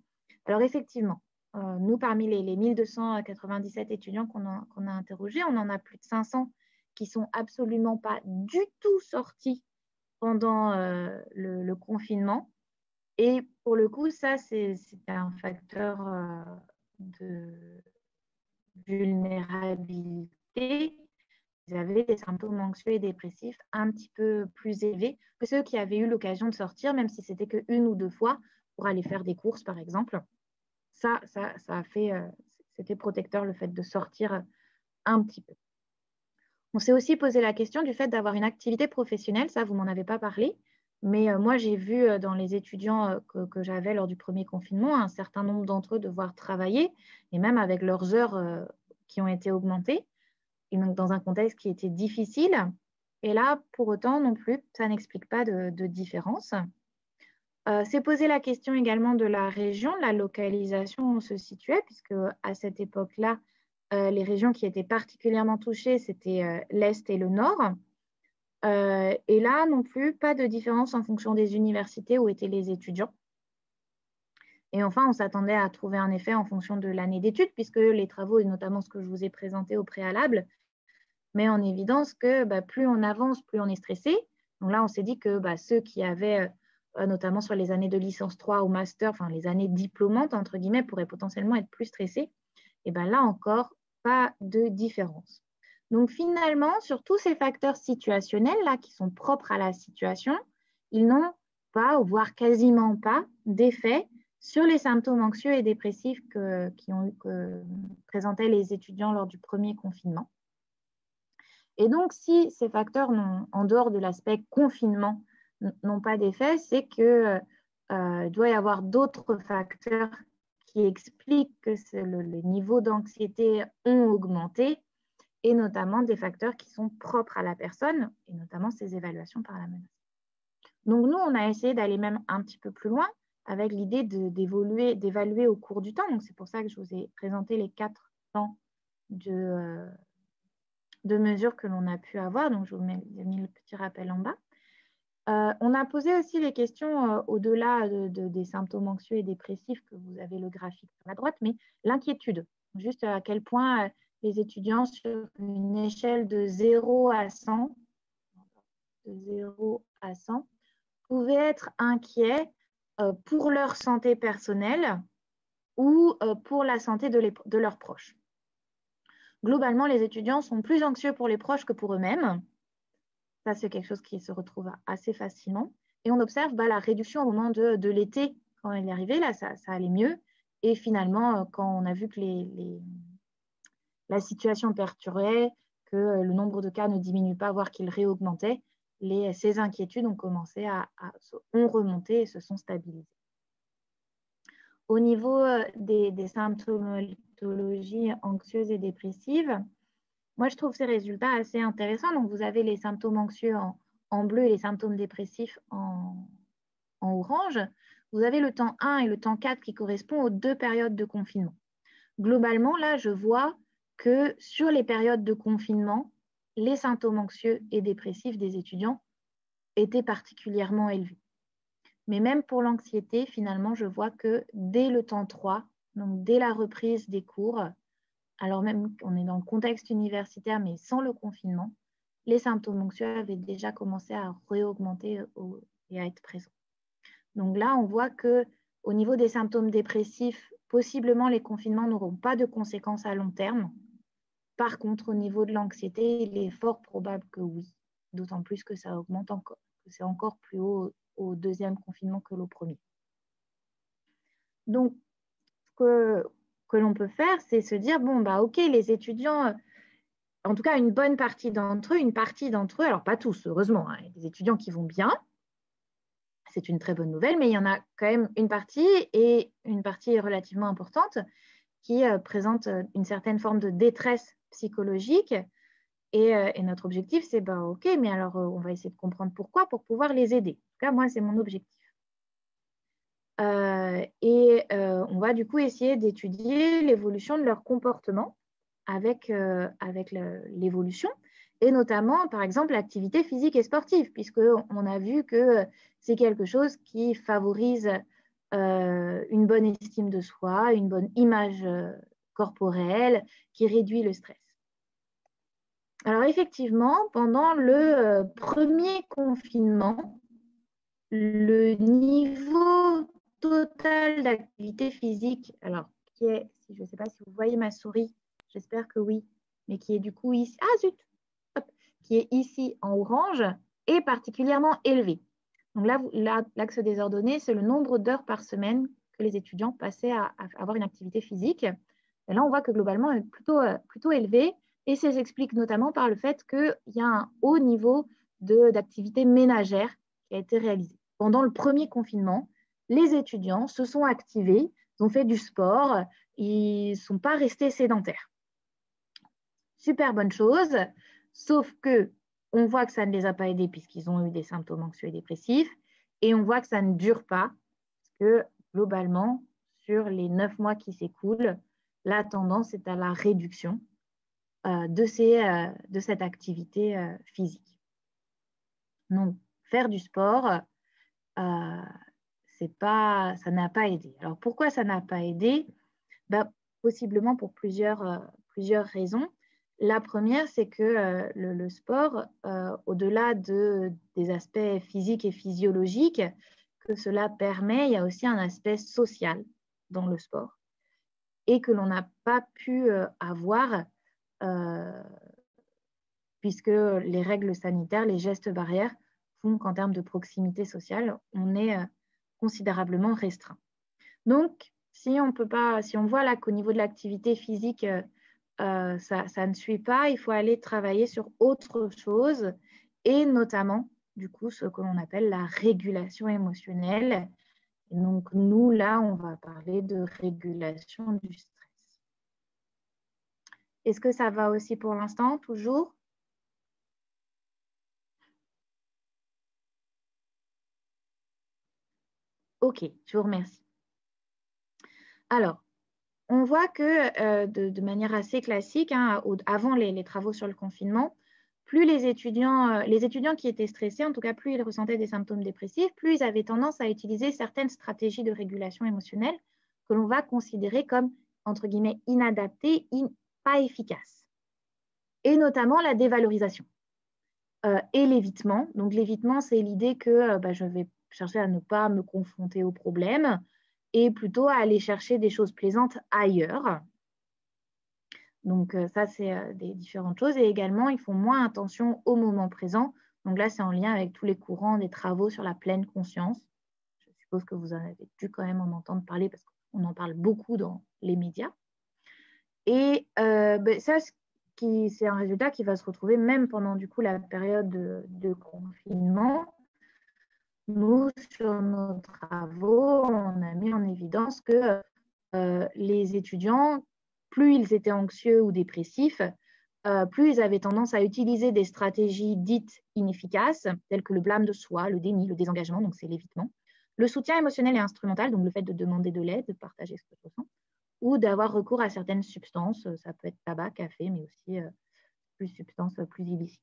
Alors effectivement, nous, parmi les 1297 étudiants qu'on a interrogés, on en a plus de 500 qui ne sont absolument pas du tout sortis pendant le confinement. Et pour le coup, ça, c'est un facteur de vulnérabilité. Ils avaient des symptômes anxieux et dépressifs un petit peu plus élevés que ceux qui avaient eu l'occasion de sortir, même si c'était qu'une ou deux fois pour aller faire des courses, par exemple. Ça a fait, c'était protecteur le fait de sortir un petit peu. On s'est aussi posé la question du fait d'avoir une activité professionnelle. Ça, vous m'en avez pas parlé, mais moi, j'ai vu dans les étudiants que j'avais lors du premier confinement, un certain nombre d'entre eux devoir travailler, et même avec leurs heures qui ont été augmentées, et donc dans un contexte qui était difficile. Et là, pour autant, non plus, ça n'explique pas de différence. C'est posé la question également de la région, de la localisation où on se situait, puisque à cette époque-là, les régions qui étaient particulièrement touchées, c'était l'Est et le Nord. Et là, non plus, pas de différence en fonction des universités où étaient les étudiants. Et enfin, on s'attendait à trouver un effet en fonction de l'année d'études, puisque les travaux, et notamment ce que je vous ai présenté au préalable, met en évidence que plus on avance, plus on est stressé. Donc là, on s'est dit que ceux qui avaient, notamment sur les années de licence 3 ou master, enfin les années diplômantes, entre guillemets, pourraient potentiellement être plus stressés. Et bien là encore, pas de différence. Donc finalement, sur tous ces facteurs situationnels là, qui sont propres à la situation, ils n'ont pas, voire quasiment pas, d'effet sur les symptômes anxieux et dépressifs que présentaient les étudiants lors du premier confinement. Et donc, si ces facteurs, en dehors de l'aspect confinement, n'ont pas d'effet, c'est qu'il doit y avoir d'autres facteurs qui expliquent que les niveaux d'anxiété ont augmenté, et notamment des facteurs qui sont propres à la personne, et notamment ces évaluations par la menace. Donc, nous, on a essayé d'aller même un petit peu plus loin avec l'idée d'évaluer au cours du temps. Donc, c'est pour ça que je vous ai présenté les 4 temps de mesures que l'on a pu avoir. Donc, je vous ai mis le petit rappel en bas. On a posé aussi les questions au-delà des symptômes anxieux et dépressifs que vous avez le graphique sur la droite, mais l'inquiétude. Juste à quel point les étudiants, sur une échelle de 0 à 100, pouvaient être inquiets pour leur santé personnelle ou pour la santé de leurs proches. Globalement, les étudiants sont plus anxieux pour les proches que pour eux-mêmes. Ça, c'est quelque chose qui se retrouve assez facilement. Et on observe la réduction au moment de l'été. Quand il est arrivé, là, ça allait mieux. Et finalement, quand on a vu que la situation perturbait, que le nombre de cas ne diminue pas, voire qu'il réaugmentait, ces inquiétudes ont commencé ont remonté et se sont stabilisées. Au niveau des symptomatologies anxieuses et dépressives, moi, je trouve ces résultats assez intéressants. Donc, vous avez les symptômes anxieux en bleu et les symptômes dépressifs en orange. Vous avez le temps 1 et le temps 4 qui correspondent aux 2 périodes de confinement. Globalement, là, je vois que sur les périodes de confinement, les symptômes anxieux et dépressifs des étudiants étaient particulièrement élevés. Mais même pour l'anxiété, finalement, je vois que dès le temps 3, donc dès la reprise des cours, alors même qu'on est dans le contexte universitaire, mais sans le confinement, les symptômes anxieux avaient déjà commencé à réaugmenter et à être présents. Donc là, on voit qu'au niveau des symptômes dépressifs, possiblement les confinements n'auront pas de conséquences à long terme. Par contre, au niveau de l'anxiété, il est fort probable que oui, d'autant plus que ça augmente encore, que c'est encore plus haut au deuxième confinement que au premier. Donc, ce que l'on peut faire, c'est se dire, bon, ok, les étudiants, en tout cas une bonne partie d'entre eux, alors pas tous, heureusement, hein, il y a des étudiants qui vont bien, c'est une très bonne nouvelle, mais il y en a quand même une partie, et une partie relativement importante, qui présente une certaine forme de détresse psychologique. Et notre objectif, c'est, ok, mais alors on va essayer de comprendre pourquoi, pour pouvoir les aider. En tout cas, moi, c'est mon objectif. On va du coup essayer d'étudier l'évolution de leur comportement avec l'évolution, et notamment, par exemple, l'activité physique et sportive, puisqu'on a vu que c'est quelque chose qui favorise une bonne estime de soi, une bonne image corporelle, qui réduit le stress. Alors effectivement, pendant le premier confinement, le niveau total d'activité physique, alors qui est, je ne sais pas si vous voyez ma souris, j'espère que oui, mais qui est du coup ici, ah zut, hop, qui est ici en orange, est particulièrement élevé. Donc là, l'axe désordonné, c'est le nombre d'heures par semaine que les étudiants passaient à avoir une activité physique. Et là, on voit que globalement, elle est plutôt élevé, et ça s'explique notamment par le fait qu'il y a un haut niveau d'activité ménagère qui a été réalisé. Pendant le premier confinement, les étudiants se sont activés, ils ont fait du sport, ils ne sont pas restés sédentaires. Super bonne chose, sauf que on voit que ça ne les a pas aidés puisqu'ils ont eu des symptômes anxieux et dépressifs, et on voit que ça ne dure pas, parce que globalement, sur les 9 mois qui s'écoulent, la tendance est à la réduction de cette activité physique. Donc, faire du sport, ça n'a pas aidé. Alors, pourquoi ça n'a pas aidé? Possiblement pour plusieurs raisons. La première, c'est que le sport, au-delà des aspects physiques et physiologiques que cela permet, il y a aussi un aspect social dans le sport et que l'on n'a pas pu avoir puisque les règles sanitaires, les gestes barrières font qu'en termes de proximité sociale, on est considérablement restreint. Donc, si on voit là qu'au niveau de l'activité physique, ça ne suit pas, il faut aller travailler sur autre chose, et notamment, du coup, ce que l'on appelle la régulation émotionnelle. Et donc, nous, là, on va parler de régulation du stress. Est-ce que ça va aussi pour l'instant, toujours? Ok, je vous remercie. Alors, on voit que de manière assez classique, hein, avant les travaux sur le confinement, plus les étudiants qui étaient stressés, en tout cas plus ils ressentaient des symptômes dépressifs, plus ils avaient tendance à utiliser certaines stratégies de régulation émotionnelle que l'on va considérer comme, entre guillemets, inadaptées, pas efficaces. Et notamment la dévalorisation et l'évitement. Donc l'évitement, c'est l'idée que je vais chercher à ne pas me confronter au problème et plutôt à aller chercher des choses plaisantes ailleurs. Donc ça, c'est des différentes choses. Et également, ils font moins attention au moment présent. Donc là, c'est en lien avec tous les courants des travaux sur la pleine conscience. Je suppose que vous en avez dû quand même en entendre parler parce qu'on en parle beaucoup dans les médias. Et ça, c'est un résultat qui va se retrouver même pendant du coup la période de confinement. Nous, sur nos travaux, on a mis en évidence que les étudiants, plus ils étaient anxieux ou dépressifs, plus ils avaient tendance à utiliser des stratégies dites inefficaces, telles que le blâme de soi, le déni, le désengagement, donc c'est l'évitement, le soutien émotionnel et instrumental, donc le fait de demander de l'aide, de partager ce que je ressens, ou d'avoir recours à certaines substances, ça peut être tabac, café, mais aussi substances plus illicites.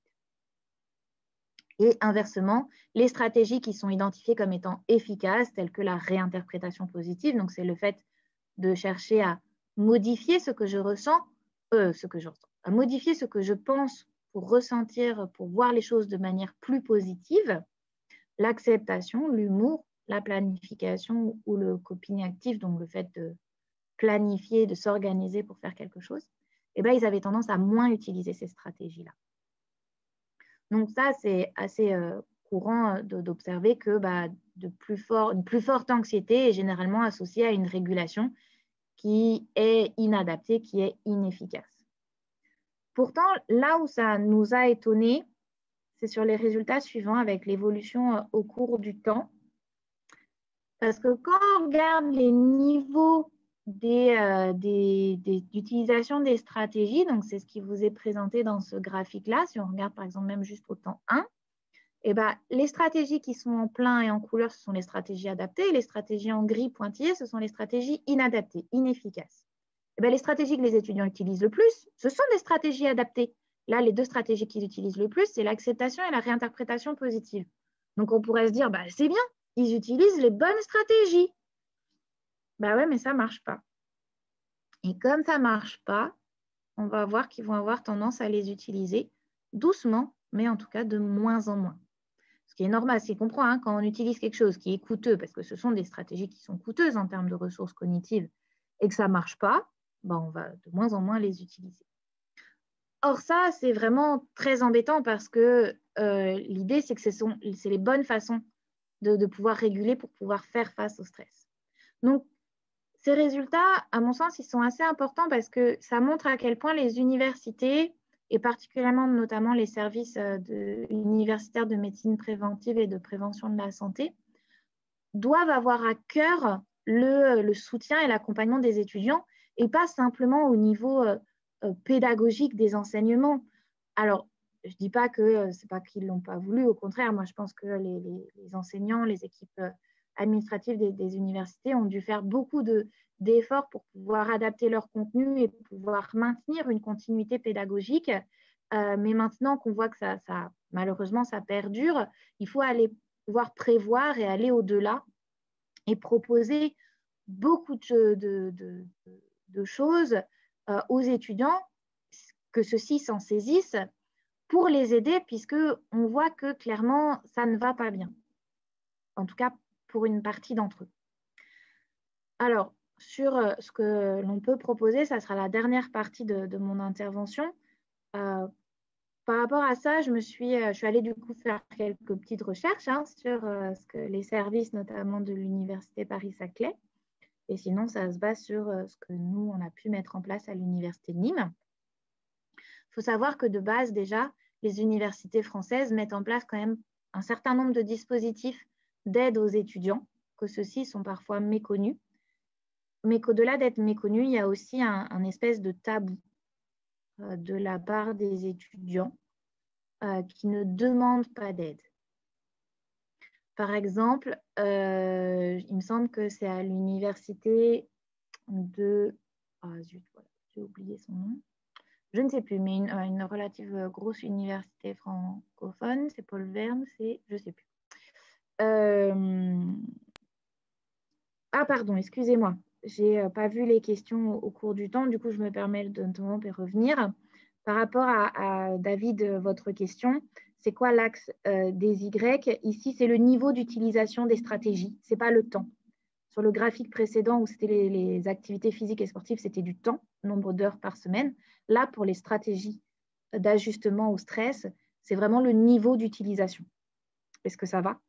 Et inversement, les stratégies qui sont identifiées comme étant efficaces, telles que la réinterprétation positive, donc c'est le fait de chercher à modifier ce que je ressens, à modifier ce que je pense pour ressentir, pour voir les choses de manière plus positive, l'acceptation, l'humour, la planification ou le coping actif, donc le fait de planifier, de s'organiser pour faire quelque chose, ils avaient tendance à moins utiliser ces stratégies-là. Donc ça, c'est assez courant d'observer que une plus forte anxiété est généralement associée à une régulation qui est inadaptée, qui est inefficace. Pourtant, là où ça nous a étonnés, c'est sur les résultats suivants avec l'évolution au cours du temps. Parce que quand on regarde les niveaux d'utilisation des stratégies, donc c'est ce qui vous est présenté dans ce graphique-là, si on regarde par exemple même juste au temps 1, Et les stratégies qui sont en plein et en couleur, ce sont les stratégies adaptées. Les stratégies en gris pointillé, ce sont les stratégies inadaptées, inefficaces. Et les stratégies que les étudiants utilisent le plus, ce sont des stratégies adaptées. Là, les 2 stratégies qu'ils utilisent le plus, c'est l'acceptation et la réinterprétation positive. Donc, on pourrait se dire, c'est bien, ils utilisent les bonnes stratégies. Ouais, mais ça ne marche pas. Et comme ça ne marche pas, on va voir qu'ils vont avoir tendance à les utiliser doucement, mais en tout cas de moins en moins. Ce qui est normal, c'est qu'on comprend, quand on utilise quelque chose qui est coûteux, parce que ce sont des stratégies qui sont coûteuses en termes de ressources cognitives, et que ça ne marche pas, on va de moins en moins les utiliser. Or, ça, c'est vraiment très embêtant parce que l'idée, c'est que c'est les bonnes façons de pouvoir réguler pour pouvoir faire face au stress. Donc, ces résultats, à mon sens, ils sont assez importants parce que ça montre à quel point les universités, et particulièrement notamment les services universitaires de médecine préventive et de prévention de la santé, doivent avoir à cœur le soutien et l'accompagnement des étudiants et pas simplement au niveau pédagogique des enseignements. Alors, je ne dis pas que ce n'est pas qu'ils ne l'ont pas voulu, au contraire, moi je pense que les enseignants, les équipes administratives des universités ont dû faire beaucoup d'efforts pour pouvoir adapter leur contenu et pouvoir maintenir une continuité pédagogique. Mais maintenant qu'on voit que malheureusement ça perdure, il faut pouvoir prévoir et aller au-delà et proposer beaucoup de choses aux étudiants, que ceux-ci s'en saisissent pour les aider, puisqu'on voit que clairement, ça ne va pas bien. En tout cas, pour une partie d'entre eux. Alors, sur ce que l'on peut proposer, ça sera la dernière partie de mon intervention. Par rapport à ça, je suis allée du coup faire quelques petites recherches sur ce que les services, notamment de l'Université Paris-Saclay. Et sinon, ça se base sur ce que nous, on a pu mettre en place à l'Université de Nîmes. Il faut savoir que de base, déjà, les universités françaises mettent en place quand même un certain nombre de dispositifs d'aide aux étudiants, que ceux-ci sont parfois méconnus. Mais qu'au-delà d'être méconnus, il y a aussi un espèce de tabou de la part des étudiants qui ne demandent pas d'aide. Par exemple, il me semble que c'est à l'université de... Ah zut, voilà, j'ai oublié son nom. Je ne sais plus, mais une relative grosse université francophone, c'est Paul Verne, c'est... Je ne sais plus. Ah pardon, excusez-moi. Je n'ai pas vu les questions au cours du temps, du coup je me permets de m'interrompre et revenir. Par rapport à David, votre question, c'est quoi l'axe des Y? Ici, c'est le niveau d'utilisation des stratégies, ce n'est pas le temps. Sur le graphique précédent où c'était les activités physiques et sportives, c'était du temps, nombre d'heures par semaine. Là, pour les stratégies d'ajustement au stress, c'est vraiment le niveau d'utilisation. Est-ce que ça va?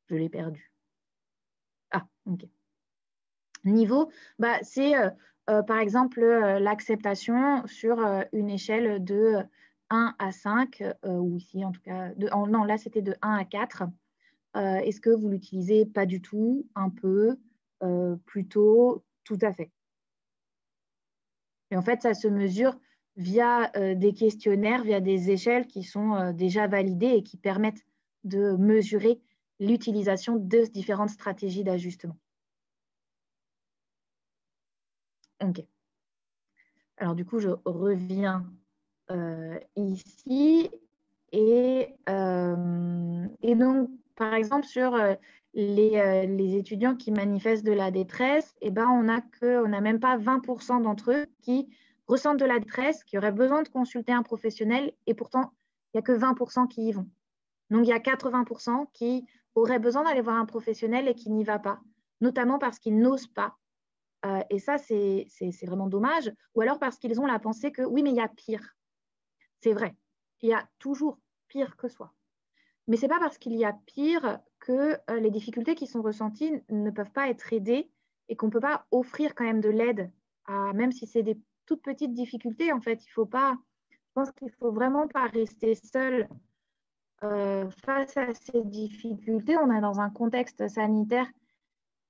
Je l'ai perdu. Ah, ok. Niveau, c'est par exemple l'acceptation sur une échelle de 1 à 5, ou ici en tout cas, non, là c'était de 1 à 4. Est-ce que vous l'utilisez pas du tout, un peu, plutôt, tout à fait? Et en fait, ça se mesure via des questionnaires, via des échelles qui sont déjà validées et qui permettent de mesurer l'utilisation de différentes stratégies d'ajustement. Ok. Alors du coup, je reviens ici et donc, par exemple, sur les étudiants qui manifestent de la détresse, on n'a même pas 20% d'entre eux qui ressentent de la détresse, qui auraient besoin de consulter un professionnel, et pourtant, il n'y a que 20% qui y vont. Donc, il y a 80% qui auraient besoin d'aller voir un professionnel et qui n'y va pas, notamment parce qu'ils n'osent pas. Et ça, c'est vraiment dommage. Ou alors parce qu'ils ont la pensée que oui, mais il y a pire. C'est vrai, il y a toujours pire que soi. Mais ce n'est pas parce qu'il y a pire que les difficultés qui sont ressenties ne peuvent pas être aidées et qu'on ne peut pas offrir quand même de l'aide, même si c'est des toutes petites difficultés. En fait, je pense qu'il ne faut vraiment pas rester seul face à ces difficultés. On est dans un contexte sanitaire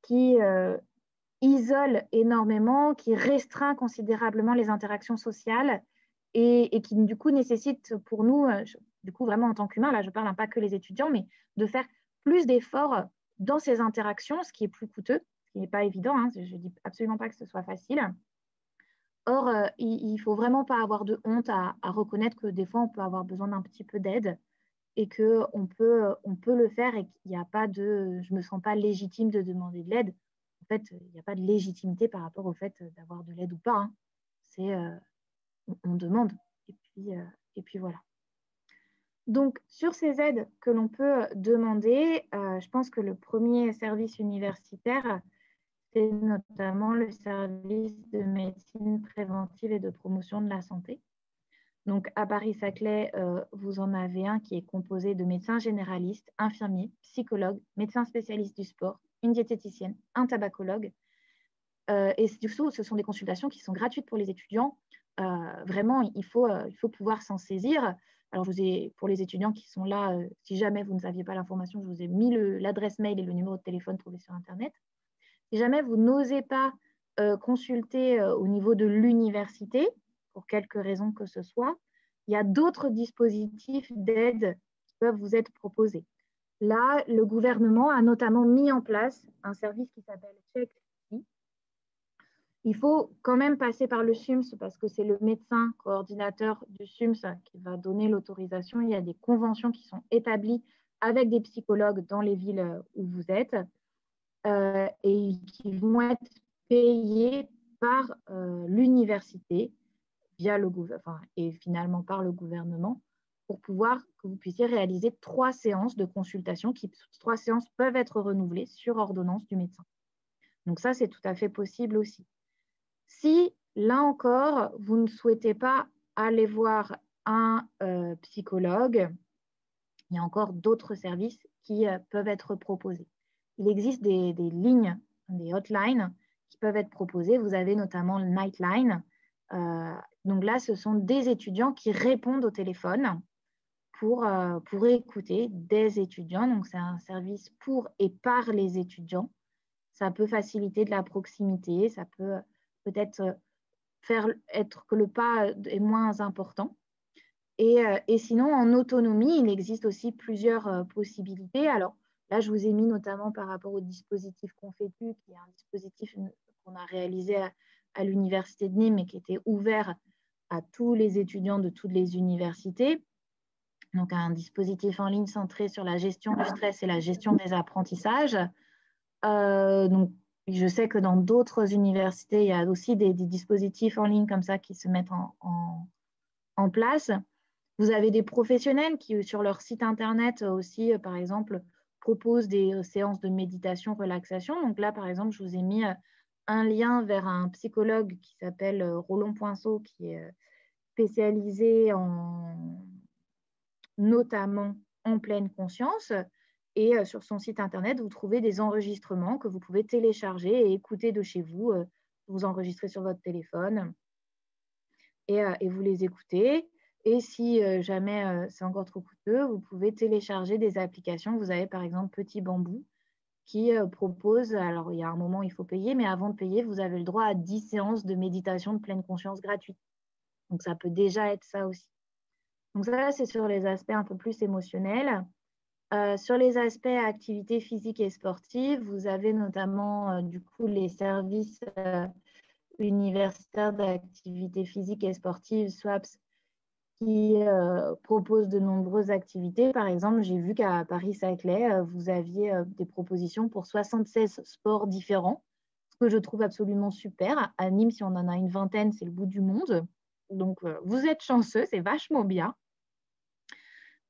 qui isole énormément, qui restreint considérablement les interactions sociales et qui, du coup, nécessite pour nous, du coup, vraiment en tant qu'humain, là, je parle pas que les étudiants, mais de faire plus d'efforts dans ces interactions, ce qui est plus coûteux, ce qui n'est pas évident, hein, je ne dis absolument pas que ce soit facile. Or, il ne faut vraiment pas avoir de honte à reconnaître que des fois, on peut avoir besoin d'un petit peu d'aide et qu'on peut le faire et qu'il n'y a pas de... Je ne me sens pas légitime de demander de l'aide. En fait, il n'y a pas de légitimité par rapport au fait d'avoir de l'aide ou pas. Hein. C'est... on demande et puis voilà. Donc, sur ces aides que l'on peut demander, je pense que le premier service universitaire, c'est notamment le service de médecine préventive et de promotion de la santé. Donc, à Paris-Saclay, vous en avez un qui est composé de médecins généralistes, infirmiers, psychologues, médecins spécialistes du sport, une diététicienne, un tabacologue. Et du coup, ce sont des consultations qui sont gratuites pour les étudiants. Vraiment, il faut pouvoir s'en saisir. Alors, pour les étudiants qui sont là, si jamais vous ne saviez pas l'information, je vous ai mis l'adresse mail et le numéro de téléphone trouvé sur Internet. Si jamais vous n'osez pas consulter au niveau de l'université, pour quelque raison que ce soit, il y a d'autres dispositifs d'aide qui peuvent vous être proposés. Là, le gouvernement a notamment mis en place un service qui s'appelle Check. Il faut quand même passer par le SUMS parce que c'est le médecin coordinateur du SUMS qui va donner l'autorisation. Il y a des conventions qui sont établies avec des psychologues dans les villes où vous êtes et qui vont être payées par l'université et finalement par le gouvernement pour que vous puissiez réaliser 3 séances de consultation qui 3 séances peuvent être renouvelées sur ordonnance du médecin. Donc ça, c'est tout à fait possible aussi. Si, là encore, vous ne souhaitez pas aller voir un psychologue, il y a encore d'autres services qui peuvent être proposés. Il existe des lignes, des hotlines qui peuvent être proposées. Vous avez notamment le Nightline. Donc là, ce sont des étudiants qui répondent au téléphone pour écouter des étudiants. Donc, c'est un service pour et par les étudiants. Ça peut faciliter de la proximité, ça peut peut-être faire être que le pas est moins important. Et sinon, en autonomie, il existe aussi plusieurs possibilités. Alors là, je vous ai mis notamment par rapport au dispositif Confétu, qui est un dispositif qu'on a réalisé à l'Université de Nîmes et qui était ouvert à tous les étudiants de toutes les universités. Donc, un dispositif en ligne centré sur la gestion du stress et la gestion des apprentissages. Donc, je sais que dans d'autres universités, il y a aussi des dispositifs en ligne comme ça qui se mettent en place. Vous avez des professionnels qui, sur leur site internet aussi, par exemple, proposent des séances de méditation, relaxation. Donc là, par exemple, je vous ai mis un lien vers un psychologue qui s'appelle Roland Poinceau, qui est spécialisé notamment en pleine conscience. Et sur son site internet, vous trouvez des enregistrements que vous pouvez télécharger et écouter de chez vous. Vous enregistrez sur votre téléphone et vous les écoutez. Et si jamais c'est encore trop coûteux, vous pouvez télécharger des applications. Vous avez par exemple Petit Bambou qui propose, alors il y a un moment où il faut payer, mais avant de payer, vous avez le droit à 10 séances de méditation de pleine conscience gratuite. Donc ça peut déjà être ça aussi. Donc ça, c'est sur les aspects un peu plus émotionnels. Sur les aspects activité physique et sportive, vous avez notamment du coup les services universitaires d'activité physique et sportive, SWAPS, qui proposent de nombreuses activités. Par exemple, j'ai vu qu'à Paris-Saclay, vous aviez des propositions pour 76 sports différents, ce que je trouve absolument super. À Nîmes, si on en a une vingtaine, c'est le bout du monde. Donc, vous êtes chanceux, c'est vachement bien.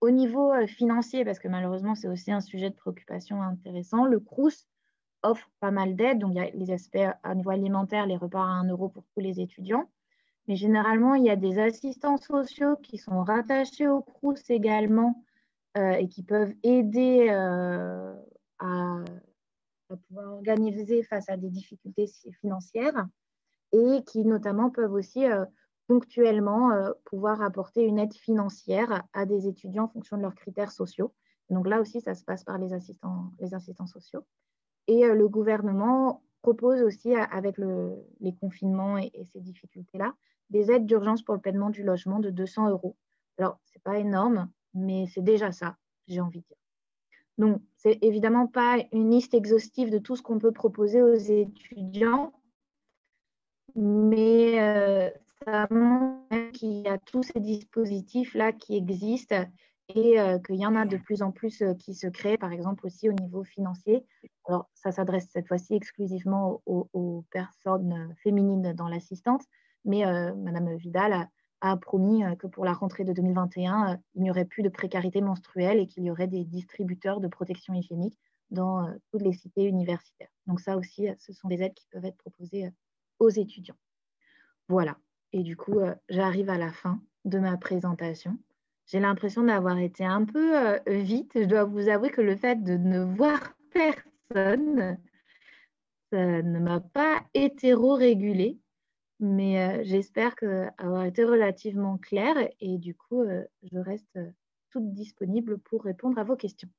Au niveau financier, parce que malheureusement, c'est aussi un sujet de préoccupation intéressant, le Crous offre pas mal d'aides. Donc, il y a les aspects à niveau alimentaire, les repas à 1 € pour tous les étudiants. Mais généralement, il y a des assistants sociaux qui sont rattachés au Crous également et qui peuvent aider à pouvoir organiser face à des difficultés financières et qui notamment peuvent aussi ponctuellement pouvoir apporter une aide financière à des étudiants en fonction de leurs critères sociaux. Donc là aussi, ça se passe par les assistants sociaux. Et le gouvernement propose aussi, avec les confinements et ces difficultés-là, des aides d'urgence pour le paiement du logement de 200 €. Alors, ce n'est pas énorme, mais c'est déjà ça, j'ai envie de dire. Donc, ce n'est évidemment pas une liste exhaustive de tout ce qu'on peut proposer aux étudiants, mais ça montre qu'il y a tous ces dispositifs-là qui existent et qu'il y en a de plus en plus qui se créent, par exemple aussi au niveau financier. Alors, ça s'adresse cette fois-ci exclusivement aux personnes féminines dans l'assistance, mais Madame Vidal a promis que pour la rentrée de 2021, il n'y aurait plus de précarité menstruelle et qu'il y aurait des distributeurs de protection hygiénique dans toutes les cités universitaires. Donc ça aussi, ce sont des aides qui peuvent être proposées aux étudiants. Voilà. Et du coup, j'arrive à la fin de ma présentation. J'ai l'impression d'avoir été un peu vite. Je dois vous avouer que le fait de ne voir personne, ça ne m'a pas hétéro-régulée, mais j'espère avoir été relativement claire et du coup, je reste toute disponible pour répondre à vos questions.